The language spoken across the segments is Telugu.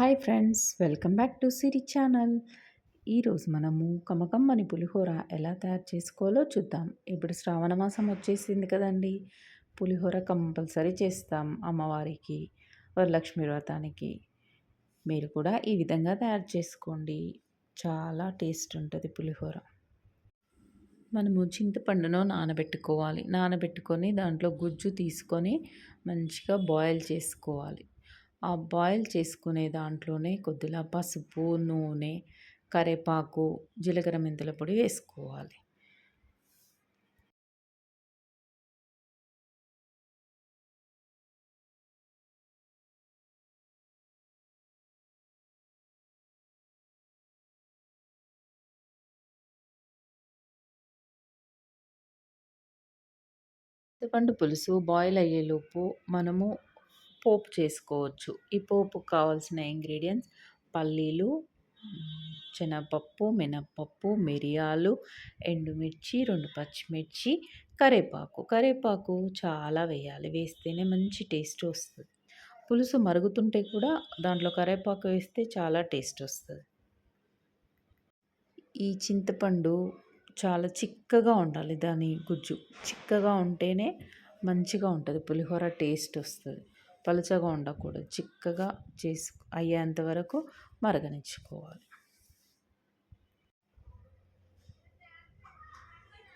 Hi friends, welcome back to Siri channel. ఈరోజు మనము కమకమ్మని పులిహోర ఎలా తయారు చేసుకోవాలో చూద్దాం. ఇప్పుడు శ్రావణ మాసం వచ్చేసింది కదండి. పులిహోర కంపల్సరీ చేస్తాం అమ్మవారికి, వరలక్ష్మి వ్రతానికి. మీరు కూడా ఈ విధంగా తయారు చేసుకోండి. చాలా టేస్ట్ ఉంటుంది పులిహోర. మనము చింతపండును నానబెట్టుకోవాలి. నానబెట్టుకొని దాంట్లో గుజ్జు తీసుకొని మంచిగా బాయిల్ చేసుకోవాలి. ఆ బాయిల్ చేసుకునే దాంట్లోనే కొద్దిగా పసుపు, నూనె, కరివేపాకు, జీలకర్ర మెంతుల పొడి వేసుకోవాలి. చింతపండు పులుసు బాయిల్ అయ్యేలోపు మనము పోపు చేసుకోవచ్చు. ఈ పోపుకు కావాల్సిన ఇంగ్రీడియంట్స్ పల్లీలు, శనగపప్పు, మినప్పప్పు, మిరియాలు, ఎండుమిర్చి, 2 పచ్చిమిర్చి, కరివేపాకు. కరివేపాకు చాలా వేయాలి. వేస్తేనే మంచి టేస్ట్ వస్తది. పులుసు మరుగుతుంటే కూడా దాంట్లో కరివేపాకు వేస్తే చాలా టేస్ట్ వస్తది. ఈ చింతపండు చాలా చిక్కగా ఉండాలి. దాని గుజ్జు చిక్కగా ఉంటేనే మంచిగా ఉంటుంది. పులిహోర టేస్ట్ వస్తుంది. పలుచగా ఉండకూడదు. చిక్కగా అయ్యేంత వరకు మరగనిచ్చుకోవాలి.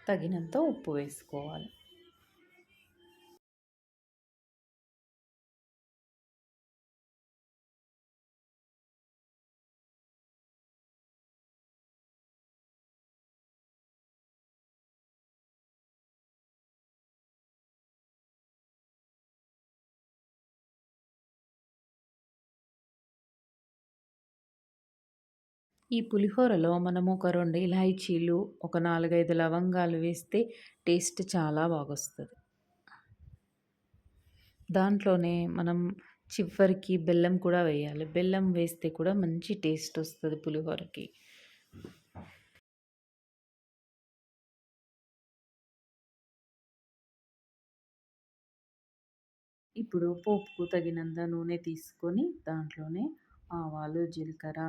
తగినంత ఉప్పు వేసుకోవాలి. ఈ పులిహోరలో మనము ఒక 2 ఇలాయచీలు, ఒక 4, 5 లవంగాలు వేస్తే టేస్ట్ చాలా బాగొస్తది. దాంట్లోనే మనం చివరికి బెల్లం కూడా వేయాలి. బెల్లం వేస్తే కూడా మంచి టేస్ట్ వస్తది పులిహోరకి. ఇప్పుడు పోపుకు తగినంత నూనె తీసుకొని దాంట్లోనే ఆవాలు, జీలకర్ర,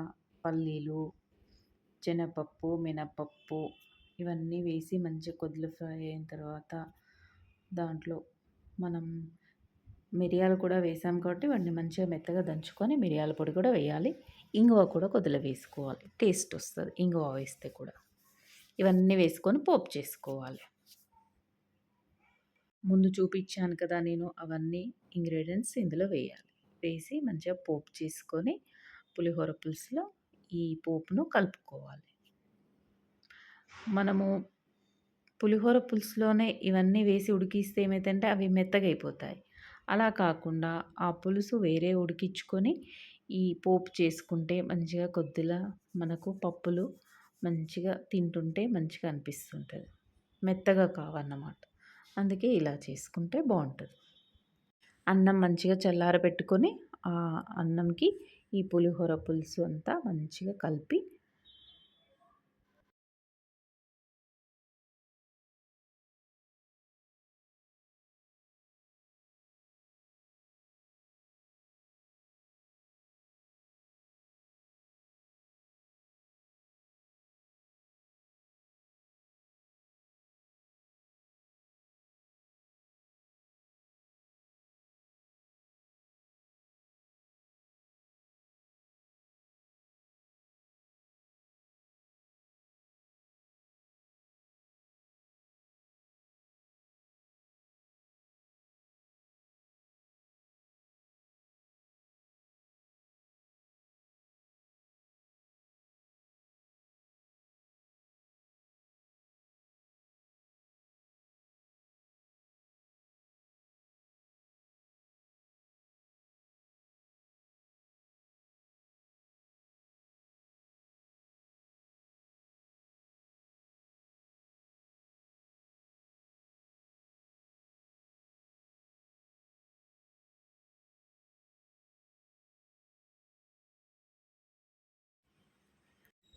పల్లీలు, శనగపప్పు, మినపప్పు ఇవన్నీ వేసి మంచిగా కొద్దిగా ఫ్రై అయిన తర్వాత దాంట్లో మనం మిరియాలు కూడా వేసాం కాబట్టి వాటిని మంచిగా మెత్తగా దంచుకొని మిరియాల పొడి కూడా వేయాలి. ఇంగువ కూడా కొద్దిగా వేసుకోవాలి. టేస్ట్ వస్తుంది ఇంగువ వేస్తే కూడా. ఇవన్నీ వేసుకొని పోపు చేసుకోవాలి. ముందు చూపించాను కదా నేను, అవన్నీ ఇంగ్రీడియంట్స్ ఇందులో వేయాలి. వేసి మంచిగా పోపు చేసుకొని పులిహోర పులుసులో ఈ పోపును కలుపుకోవాలి. మనము పులిహోర పులుసులోనే ఇవన్నీ వేసి ఉడికిస్తే ఏమైందంటే అవి మెత్తగా అయిపోతాయి. అలా కాకుండా ఆ పులుసు వేరే ఉడికించుకొని ఈ పోపు చేసుకుంటే మంచిగా కొద్దిగా మనకు పప్పులు మంచిగా తింటుంటే మంచిగా అనిపిస్తుంటుంది. మెత్తగా కావన్నమాట. అందుకే ఇలా చేసుకుంటే బాగుంటుంది. అన్నం మంచిగా చల్లారబెట్టుకొని ఆ అన్నంకి ఈ పులిహోర పులుసు అంతా మంచిగా కలిపి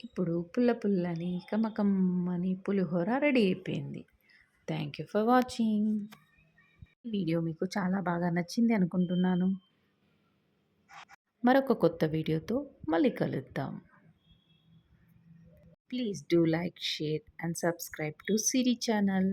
ఇప్పుడు పుల్ల పుల్లని కమ్మకమ్మని పులిహోర రెడీ అయిపోయింది. Thank you for watching. ఈ వీడియో మీకు చాలా బాగా నచ్చింది అనుకుంటున్నాను. మరొక కొత్త వీడియోతో మళ్ళీ కలుద్దాం. Please do like, share and subscribe to Siri channel.